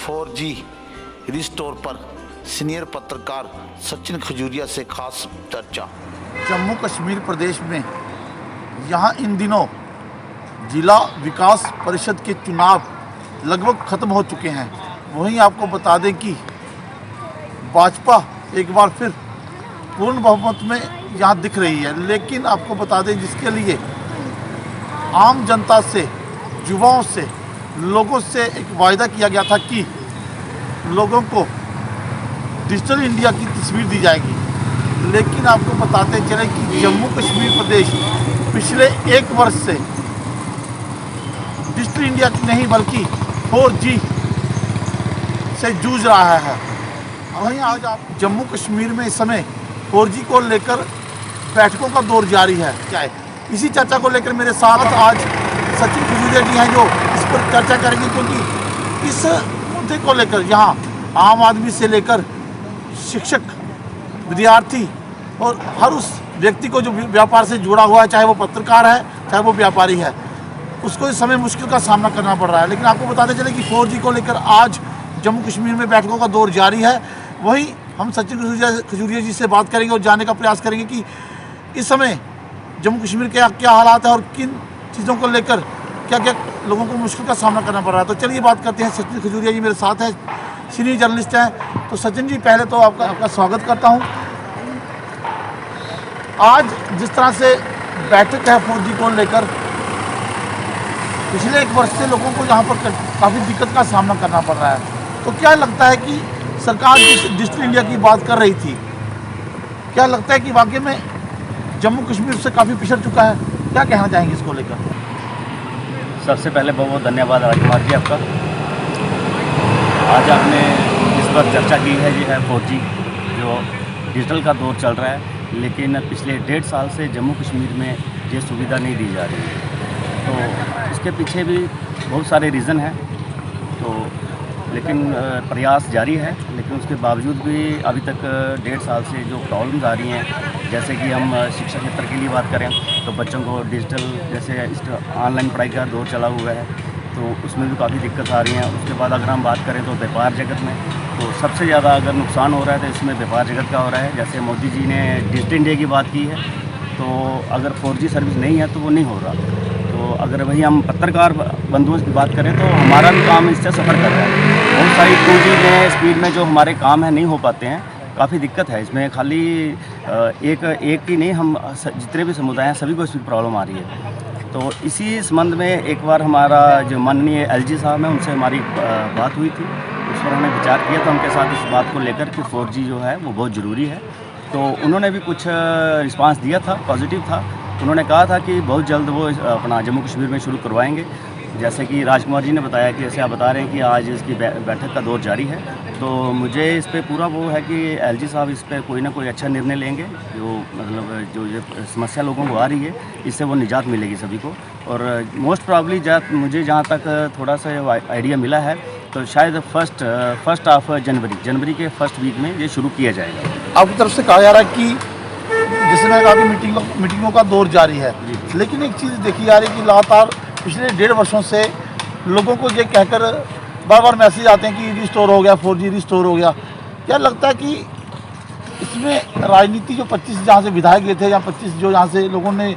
4G restore पर senior पत्रकार सचिन खजूरिया से खास चर्चा। जम्मू कश्मीर प्रदेश में यहाँ इन दिनों जिला विकास परिषद के चुनाव लगभग ख़त्म हो चुके हैं। वहीं आपको बता दें कि भाजपा एक बार फिर पूर्ण बहुमत में यहाँ दिख रही है, लेकिन आपको बता दें जिसके लिए आम जनता से, युवाओं से, लोगों से एक वायदा किया गया था कि लोगों को डिजिटल इंडिया की तस्वीर दी जाएगी। लेकिन आपको बताते चले कि जम्मू कश्मीर प्रदेश पिछले एक वर्ष से डिजिटल इंडिया की नहीं बल्कि 4G से जूझ रहा है। वहीं आज आप जम्मू कश्मीर में इस समय 4G को लेकर बैठकों का दौर जारी है। क्या है इसी चर्चा को लेकर मेरे साथ आज सचिन खजूरिया जी हैं जो इस पर चर्चा करेंगे, क्योंकि इस मुद्दे को लेकर यहाँ आम आदमी से लेकर शिक्षक, विद्यार्थी और हर उस व्यक्ति को जो व्यापार से जुड़ा हुआ है, चाहे वो पत्रकार है चाहे वो व्यापारी है, उसको इस समय मुश्किल का सामना करना पड़ रहा है। लेकिन आपको बताते चले कि 4G को लेकर आज जम्मू कश्मीर में बैठकों का दौर जारी है। वहीं हम सचिन खजूरिया जी से बात करेंगे और जानने का प्रयास करेंगे कि इस समय जम्मू कश्मीर के क्या हालात है और किन चीज़ों को लेकर क्या क्या लोगों को मुश्किल का सामना करना पड़ रहा है। तो चलिए बात करते हैं। सचिन खजूरिया जी मेरे साथ हैं, सीनियर जर्नलिस्ट हैं। तो सचिन जी, पहले तो आपका स्वागत करता हूं। आज जिस तरह से बैठक है 4G को लेकर, पिछले एक वर्ष से लोगों को यहाँ पर काफ़ी दिक्कत का सामना करना पड़ रहा है। तो क्या लगता है कि सरकार जिस डिजिटल इंडिया की बात कर रही थी, क्या लगता है कि वाकई में जम्मू कश्मीर से काफ़ी पिछड़ चुका है? क्या कहना चाहेंगे इसको लेकर? सबसे पहले बहुत बहुत धन्यवाद राजकुमार जी आपका। आज आपने इस पर चर्चा की है, ये है 4G जो डिजिटल का दौर चल रहा है, लेकिन पिछले 1.5 साल से जम्मू कश्मीर में ये सुविधा नहीं दी जा रही है। तो इसके पीछे भी बहुत सारे रीज़न हैं, तो लेकिन प्रयास जारी है। लेकिन उसके बावजूद भी अभी तक 1.5 साल से जो प्रॉब्लम्स आ रही हैं, जैसे कि हम शिक्षा क्षेत्र की बात करें तो बच्चों को डिजिटल जैसे ऑनलाइन पढ़ाई का दौर चला हुआ है, तो उसमें भी काफ़ी दिक्कत आ रही है। उसके बाद अगर हम बात करें तो व्यापार जगत में तो सबसे ज़्यादा अगर नुकसान हो रहा है तो इसमें व्यापार जगत का हो रहा है। जैसे मोदी जी ने डिजिटल इंडिया की बात की है, तो अगर 4G सर्विस नहीं है तो वो नहीं हो रहा। तो अगर वही हम पत्रकार बंधुओं की बात करें तो हमारा भी काम इससे सफ़र कर रहा है। बहुत सारी 2G में स्पीड में जो हमारे काम है नहीं हो पाते हैं, काफ़ी दिक्कत है इसमें। खाली एक ही नहीं, हम जितने भी समुदाय हैं सभी को इसमें प्रॉब्लम आ रही है। तो इसी संबंध में एक बार हमारा जो माननीय LG साहब हैं उनसे हमारी बात हुई थी। उस पर हमने विचार किया था उनके साथ इस बात को लेकर कि 4G जो है वो बहुत ज़रूरी है। तो उन्होंने भी कुछ रिस्पांस दिया था, पॉजिटिव था। उन्होंने कहा था कि बहुत जल्द वो अपना जम्मू कश्मीर में शुरू करवाएंगे। जैसे कि राजकुमार जी ने बताया कि जैसे आप बता रहे हैं कि आज इसकी बैठक का दौर जारी है, तो मुझे इस पे पूरा वो है कि LG साहब इस पे कोई ना कोई अच्छा निर्णय लेंगे। जो मतलब जो ये समस्या लोगों को आ रही है, इससे वो निजात मिलेगी सभी को। और मोस्ट प्रॉब्ली मुझे जहाँ तक थोड़ा सा आइडिया मिला है तो शायद फर्स्ट ऑफ जनवरी के फर्स्ट वीक में ये शुरू किया जाएगा। आपकी तरफ से कहा जा रहा है कि जिसमें कहा कि मीटिंगों का दौर जारी है, लेकिन एक चीज़ देखी जा रही है कि लगातार पिछले 1.5 वर्षों से लोगों को ये कहकर बार बार मैसेज आते हैं कि रिस्टोर हो गया, 4G रिस्टोर हो गया। क्या लगता है कि इसमें राजनीति जो 25 जहाँ से विधायक गए थे या 25 जो यहाँ से लोगों ने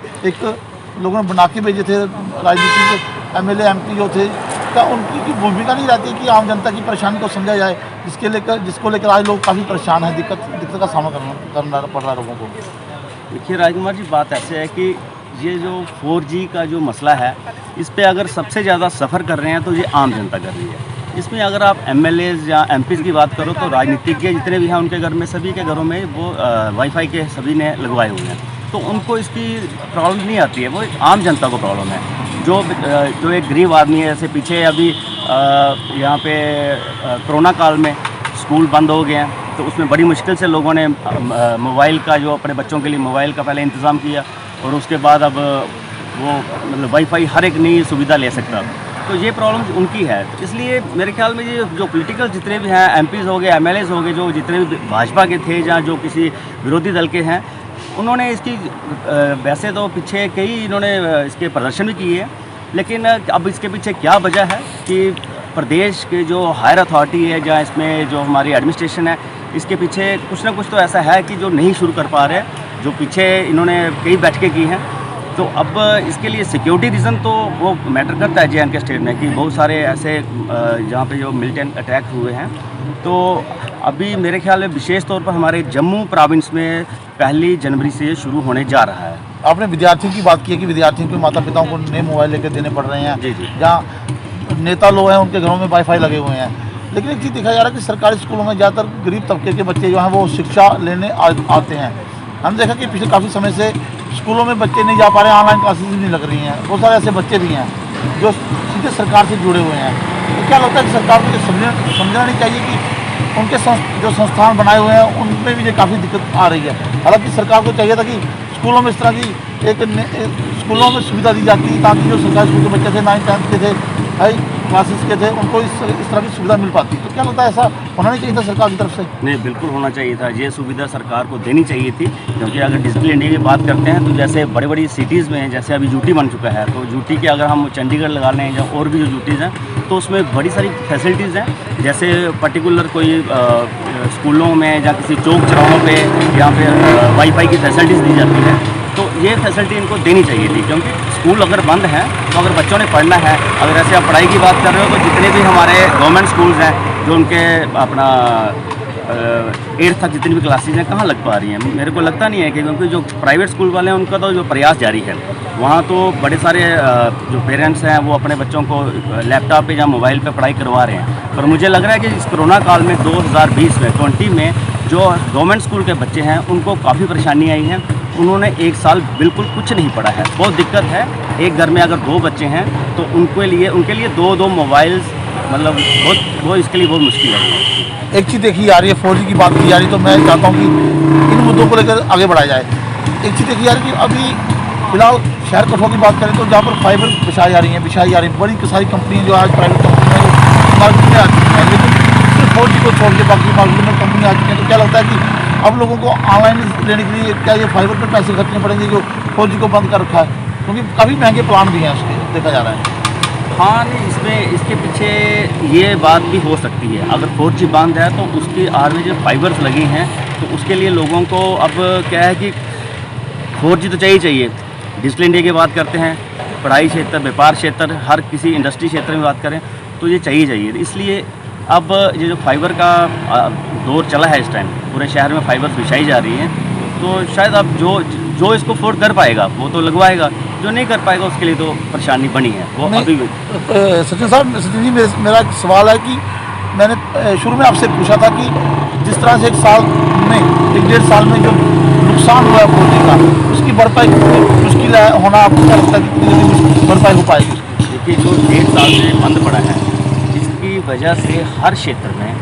बना के भेजे थे, राजनीति के MLA MP जो थे, क्या उनकी भूमिका नहीं रहती कि आम जनता की परेशानी को समझा जाए, जिसको लेकर आज लोग काफ़ी परेशान हैं, दिक्कत का सामना करना पड़ रहा है लोगों को? देखिए राजकुमार जी, बात ऐसे है कि ये जो 4G का जो मसला है, इस पे अगर सबसे ज़्यादा सफ़र कर रहे हैं तो ये आम जनता कर रही है। इसमें अगर आप MLAs या MPs की बात करो तो राजनीतिज्ञ जितने भी हैं उनके घर में, सभी के घरों में वो वाईफाई के सभी ने लगवाए हुए हैं, तो उनको इसकी प्रॉब्लम नहीं आती है। वो आम जनता को प्रॉब्लम है। जो एक गरीब आदमी है, जैसे पीछे अभी यहाँ पे कोरोना काल में स्कूल बंद हो गए हैं, तो उसमें बड़ी मुश्किल से लोगों ने मोबाइल का जो अपने बच्चों के लिए मोबाइल का पहले इंतज़ाम किया, और उसके बाद अब वो मतलब वाईफाई हर एक नई सुविधा ले सकता। तो ये प्रॉब्लम उनकी है। तो इसलिए मेरे ख्याल में ये जो पॉलिटिकल जितने भी हैं, MPs हो गए, MLAs हो गए, जो जितने भी भाजपा के थे या जो किसी विरोधी दल के हैं, उन्होंने इसकी वैसे तो पीछे कई इन्होंने इसके प्रदर्शन भी किए हैं, लेकिन अब इसके पीछे क्या वजह है कि प्रदेश के जो हायर अथॉरिटी है या इसमें जो हमारी एडमिनिस्ट्रेशन है, इसके पीछे कुछ ना कुछ तो ऐसा है कि जो नहीं शुरू कर पा रहे हैं। जो पीछे इन्होंने कई बैठकें की हैं, तो अब इसके लिए सिक्योरिटी रीज़न तो वो मैटर करता है जे.एंड.के स्टेट में, कि बहुत सारे ऐसे जहाँ पे जो मिलिटेंट अटैक हुए हैं। तो अभी मेरे ख्याल में विशेष तौर पर हमारे जम्मू प्रोविंस में 1 जनवरी से ये शुरू होने जा रहा है। आपने विद्यार्थियों की बात की है कि विद्यार्थियों के माता पिताओं को नए मोबाइल लेकर देने पड़ रहे हैं। जी जी। जहाँ नेता लोग हैं उनके घरों में वाईफाई लगे हुए हैं। लेकिन एक चीज़ देखा जा रहा है कि सरकारी स्कूलों में ज़्यादातर गरीब तबके के बच्चे जो हैं वो शिक्षा लेने आते हैं। हम देखा कि पिछले काफ़ी समय से स्कूलों में बच्चे नहीं जा पा रहे, ऑनलाइन क्लासेस भी नहीं लग रही हैं। बहुत सारे ऐसे बच्चे भी हैं जो सीधे सरकार से जुड़े हुए हैं। तो क्या लगता है कि सरकार को ये समझना नहीं चाहिए कि उनके जो संस्थान बनाए हुए हैं उनमें भी ये काफ़ी दिक्कत आ रही है। हालांकि सरकार को चाहिए था कि स्कूलों में इस तरह की स्कूलों में सुविधा दी जाती ताकि जो सरकारी स्कूल के बच्चे थे 9th 10th के थे, हाई क्लासेस के थे, उनको इस तरह की सुविधा मिल पाती। तो क्या लगता है ऐसा होना नहीं चाहिए था सरकार की तरफ से? नहीं, बिल्कुल होना चाहिए था। ये सुविधा सरकार को देनी चाहिए थी, क्योंकि अगर डिजिटल इंडिया की बात करते हैं तो जैसे बड़ी बड़ी सिटीज़ में, जैसे अभी यूटी बन चुका है, तो यूटी के अगर हम चंडीगढ़ लगा लें या और भी जो यूटीज़ हैं, तो उसमें बड़ी सारी फैसिलिटीज़ हैं। जैसे पर्टिकुलर कोई स्कूलों में या किसी चौक चौराहों पे यहाँ पे वाईफाई की फैसिलिटीज़ दी जाती है। तो ये फैसिलिटी इनको देनी चाहिए थी, क्योंकि स्कूल अगर बंद हैं तो अगर बच्चों ने पढ़ना है, अगर ऐसे आप पढ़ाई की बात कर रहे हो तो जितने भी हमारे गवर्नमेंट स्कूल्स हैं जो उनके अपना 8th तक जितनी भी क्लासेज हैं कहाँ लग पा रही हैं। मेरे को लगता नहीं है कि, क्योंकि जो प्राइवेट स्कूल वाले हैं उनका तो जो प्रयास जारी है, वहाँ तो बड़े सारे जो पेरेंट्स हैं वो अपने बच्चों को लैपटॉप पे या मोबाइल पे पढ़ाई करवा रहे हैं। पर मुझे लग रहा है कि इस कोरोना काल में 2020 में जो गवर्नमेंट स्कूल के बच्चे हैं उनको काफ़ी परेशानी आई है। उन्होंने 1 साल बिल्कुल कुछ नहीं पढ़ा है, बहुत दिक्कत है। एक घर में अगर 2 बच्चे हैं तो उनके लिए 2 मोबाइल्स, मतलब बहुत इसके लिए बहुत मुश्किल है। एक चीज़ देखी जा रही है, 4G की बात की जा रही है, तो मैं चाहता हूँ कि इन मुद्दों को लेकर आगे बढ़ाया जाए। एक चीज़ देखी जा रही है कि अभी फिलहाल शहर कठुआ की बात करें तो जहाँ पर फाइबर बिछाई जा रही है, बड़ी सारी कंपनियाँ जो आज प्राइवेट कंपनियाँ जो मार्केट में आ चुकी हैं, लेकिन सिर्फ 4G को छोड़ के बाकी मार्केट में कंपनी आ चुकी हैं। तो क्या लगता है कि अब लोगों को ऑनलाइन लेने के लिए क्या ये फाइबर पर पैसे खर्चने पड़ेंगे जो 4G को बंद कर रखा है, क्योंकि काफ़ी महंगे प्लान भी हैं उसके, देखा जा रहा है। हाँ, नहीं, इसके पीछे ये बात भी हो सकती है। अगर 4G बंद है तो उसकी आड़ में जो फाइबर्स लगी हैं, तो उसके लिए लोगों को अब क्या है कि 4G तो चाहिए। डिजिटल इंडिया की बात करते हैं, पढ़ाई क्षेत्र, व्यापार क्षेत्र, हर किसी इंडस्ट्री क्षेत्र में बात करें तो ये चाहिए। इसलिए अब ये जो फाइबर का दौर चला है इस टाइम, पूरे शहर में फाइबर बिछाई जा रही है, तो शायद अब जो इसको अफोर्ड कर पाएगा वो तो लगवाएगा, जो नहीं कर पाएगा उसके लिए तो परेशानी बनी है वो अभी। सचिन जी, मेरा एक सवाल है कि मैंने शुरू में आपसे पूछा था कि जिस तरह से 1.5 साल में जो नुकसान हुआ है 4G का, उसकी भरपाई मुश्किल है होना, आपको क्या लगता है कि कितनी जल्दी भरपाई हो पाएगी? देखिए, जो 1.5 साल से बंद पड़ा है, इसकी वजह से हर क्षेत्र में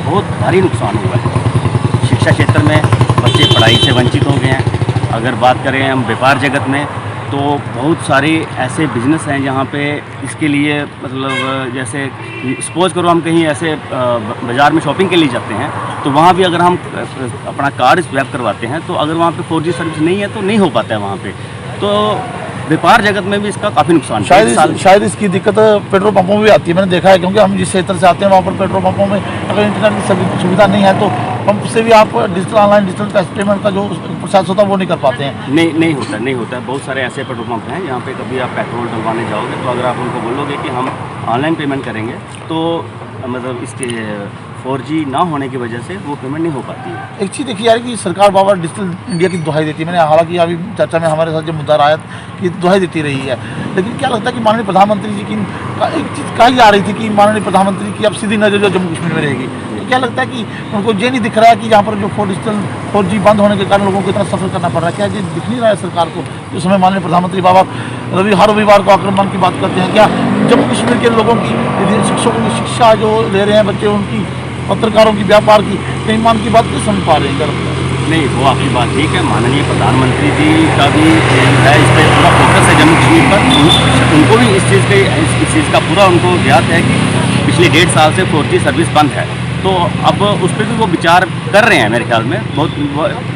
बहुत भारी नुकसान हुआ है। शिक्षा क्षेत्र में बच्चे पढ़ाई से वंचित हो गए हैं। अगर बात करें हम व्यापार जगत में, तो बहुत सारे ऐसे बिजनेस हैं जहाँ पे इसके लिए, मतलब जैसे सपोज करो हम कहीं ऐसे बाज़ार में शॉपिंग के लिए जाते हैं, तो वहाँ भी अगर हम अपना कार्ड स्वैप करवाते हैं तो अगर वहाँ पे 4G सर्विस नहीं है तो नहीं हो पाता है वहाँ पे। तो व्यापार जगत में भी इसका काफ़ी नुकसान है। शायद इसकी दिक्कत पेट्रोल पंपों में भी आती है, मैंने देखा है, क्योंकि हम जिस क्षेत्र से आते हैं वहाँ पर पेट्रोल पंपों में अगर इंटरनेट की सुविधा नहीं है तो पंप से भी आप ऑनलाइन डिजिटल पेमेंट का जो प्रोसेस होता है वो नहीं कर पाते हैं। नहीं होता है। बहुत सारे ऐसे पेट्रोल पंप हैं जहाँ पे कभी आप पेट्रोल डलवाने जाओगे तो अगर आप उनको बोलोगे कि हम ऑनलाइन पेमेंट करेंगे, तो मतलब इसके 4G ना होने की वजह से वो पेमेंट नहीं हो पाती है। एक चीज़ देखी जा रही है कि सरकार बार डिजिटल इंडिया की दुहाई देती है। मैंने हालांकि अभी चर्चा में हमारे साथ जो मुद्दा आया कि दुहाई देती रही है, लेकिन क्या लगता है कि माननीय प्रधानमंत्री जी की एक चीज़ कही जा रही थी कि माननीय प्रधानमंत्री की अब सीधी नज़र जो जम्मू कश्मीर में रहेगी, तो क्या लगता है कि उनको ये नहीं दिख रहा है कि यहाँ पर जो 4G बंद होने के कारण लोगों को इतना सफर करना पड़ रहा है? क्या ये दिख नहीं रहा है सरकार को? जिस समय माननीय प्रधानमंत्री बाबा हर रविवार को आक्रमण की बात करते हैं, क्या जम्मू कश्मीर के लोगों की, शिक्षकों की शिक्षा जो ले रहे हैं बच्चे, उनकी पत्रकारों की, व्यापार की, कई मान की बात नहीं समझ पा रहे हैं? नहीं, वो आपकी बात ठीक है। माननीय प्रधानमंत्री जी का भी है, इस पर पूरा फोकस है जम्मू कश्मीर पर। उनको भी इस चीज़ का पूरा उनको ज्ञात है कि पिछले 1.5 साल से 4G सर्विस बंद है, तो अब उस पर भी वो विचार कर रहे हैं मेरे ख्याल में।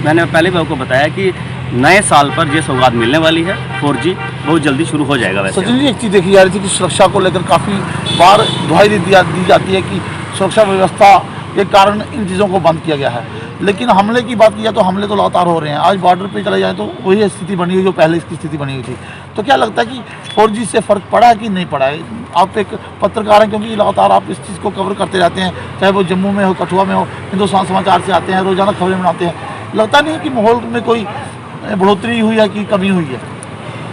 मैंने पहले भी आपको बताया कि नए साल पर ये सौगात मिलने वाली है। 4G बहुत जल्दी शुरू हो जाएगा। वैसे सचिन जी, एक चीज़ देखी जा रही थी कि सुरक्षा को लेकर काफ़ी बार दुहाई दी जाती है कि सुरक्षा व्यवस्था के कारण इन चीज़ों को बंद किया गया है, लेकिन हमले की बात की जाए तो हमले तो लगातार हो रहे हैं। आज बॉर्डर पे चले जाए तो वही स्थिति बनी हुई जो पहले इसकी स्थिति बनी हुई थी। तो क्या लगता है कि 4G से फ़र्क पड़ा है कि नहीं पड़ा है? आप एक पत्रकार हैं, क्योंकि लगातार आप इस चीज़ को कवर करते रहते हैं, चाहे वो जम्मू में हो, कठुआ में हो, हिंदुस्तान समाचार से आते हैं, रोज़ाना खबरें बनाते हैं। लगता नहीं है कि माहौल में कोई बढ़ोतरी हुई है कि कमी हुई है?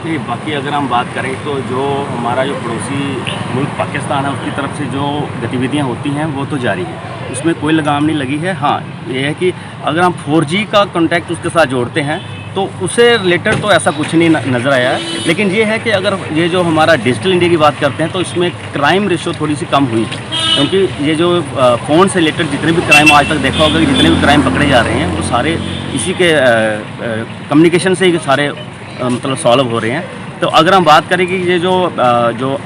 नहीं, बाकी अगर हम बात करें तो जो हमारा जो पड़ोसी मुल्क पाकिस्तान है उसकी तरफ से जो गतिविधियां होती हैं वो तो जारी है, उसमें कोई लगाम नहीं लगी है। हाँ, ये है कि अगर हम 4G का कॉन्टैक्ट उसके साथ जोड़ते हैं तो उससे रिलेटेड तो ऐसा कुछ नहीं नज़र आया है। लेकिन ये है कि अगर ये जो हमारा डिजिटल इंडिया की बात करते हैं तो इसमें क्राइम रेशो थोड़ी सी कम हुई है, क्योंकि ये जो फ़ोन से रिलेटेड जितने भी क्राइम आज तक देखा होगा कि जितने भी क्राइम पकड़े जा रहे हैं वो सारे इसी के कम्युनिकेशन से ही सारे मतलब सॉल्व हो रहे हैं। तो अगर हम बात करें कि ये जो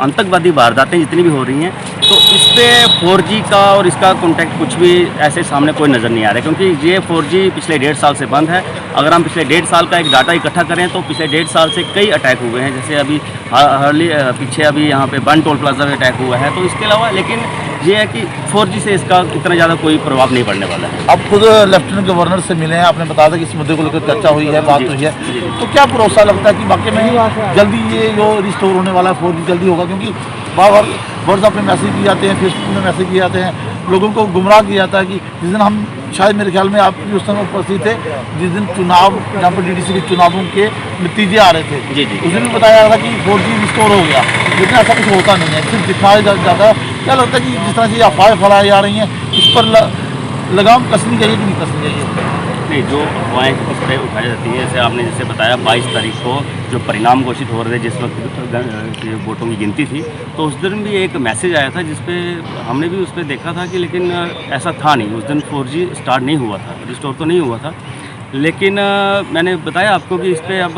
आतंकवादी वारदातें जितनी भी हो रही हैं तो इस पर 4G का और इसका कॉन्टैक्ट कुछ भी ऐसे सामने कोई नज़र नहीं आ रहा है, क्योंकि ये 4G पिछले 1.5 साल से बंद है। अगर हम पिछले 1.5 साल का एक डाटा इकट्ठा करें तो पिछले 1.5 साल से कई अटैक हुए हैं, जैसे अभी हार्ली पीछे अभी यहाँ पे बन टोल प्लाजा में अटैक हुआ है। तो इसके अलावा लेकिन ये है कि 4G से इसका इतना ज़्यादा कोई प्रभाव नहीं पड़ने वाला है। आप खुद लेफ्टिनेंट गवर्नर से मिले हैं, आपने बताया था कि इस मुद्दे को लेकर चर्चा हुई है, बात हुई है, तो क्या भरोसा लगता है कि वाकई में जल्दी ये जो रिस्टोर होने वाला है 4G जल्दी होगा? क्योंकि बार व्हाट्सएप पे मैसेज किए जाते हैं, फेसबुक में मैसेज किए जाते हैं, लोगों को गुमराह किया जाता है कि जिस दिन हम शायद मेरे ख्याल में आप भी उस समय उपस्थित थे, जिस दिन चुनाव जहाँ पर DDC के चुनावों के नतीजे आ रहे थे, जी जी, उस दिन भी बताया जा रहा था कि 4G रिस्टोर हो गया, लेकिन ऐसा कुछ होता नहीं है, सिर्फ दिखाया जाता है। क्या लगता है कि जिस तरह से अफवाहें फैलाई जा रही हैं इस पर लगाम कसनी चाहिए कि नहीं कसनी चाहिए? नहीं, जो अफवाहें उस पर उठाई जाती हैं, जैसे बताया 22 तारीख को जो परिणाम घोषित हो रहे थे, जिस वक्त वोटों की गिनती थी, तो उस दिन भी एक मैसेज आया था जिस पे हमने भी उस पर देखा था कि लेकिन ऐसा था नहीं, उस दिन 4G स्टार्ट नहीं हुआ था, रिस्टोर तो नहीं हुआ था। लेकिन मैंने बताया आपको कि इस पर अब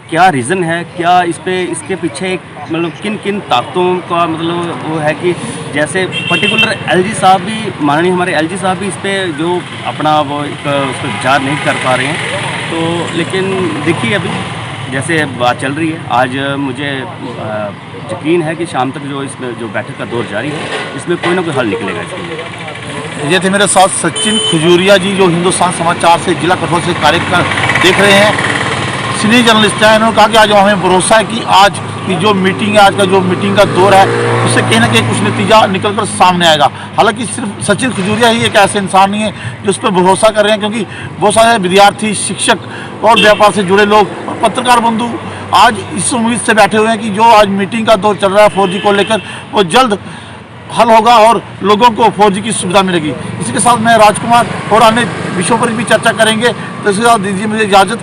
क्या रीज़न है, क्या इसके पीछे एक मतलब किन ताकतों का मतलब वो है कि जैसे पर्टिकुलर LG साहब भी, माननीय हमारे LG साहब भी इस पर जो अपना वो उस पर विचार नहीं कर पा रहे हैं। तो लेकिन देखिए अभी जैसे बात चल रही है, आज मुझे यकीन है कि शाम तक इसमें जो बैठक का दौर जारी है इसमें कोई ना कोई हल निकलेगा इसमें। ये थे मेरे साथ सचिन खजूरिया जी, जो हिंदुस्तान समाचार से जिला कठुआ से कार्यक्रम देख रहे हैं, सीनियर जर्नलिस्ट हैं। इन्होंने कहा कि आज हमें भरोसा है कि आज की जो मीटिंग है, आज का जो मीटिंग का दौर है, उससे कहीं ना कहीं कुछ नतीजा निकल कर सामने आएगा। हालांकि सिर्फ सचिन खजूरिया ही एक ऐसे इंसान नहीं है जो उस पर भरोसा कर रहे हैं, क्योंकि बहुत सारे विद्यार्थी, शिक्षक और व्यापार से जुड़े लोग और पत्रकार बंधु आज इस उम्मीद से बैठे हुए हैं कि जो आज मीटिंग का दौर चल रहा है 4G को लेकर, वो जल्द हल होगा और लोगों को 4G की सुविधा मिलेगी। इसी के साथ मैं राजकुमार और अन्य विषयों पर भी चर्चा करेंगे, तो इसके साथ दीजिए मुझे इजाज़त।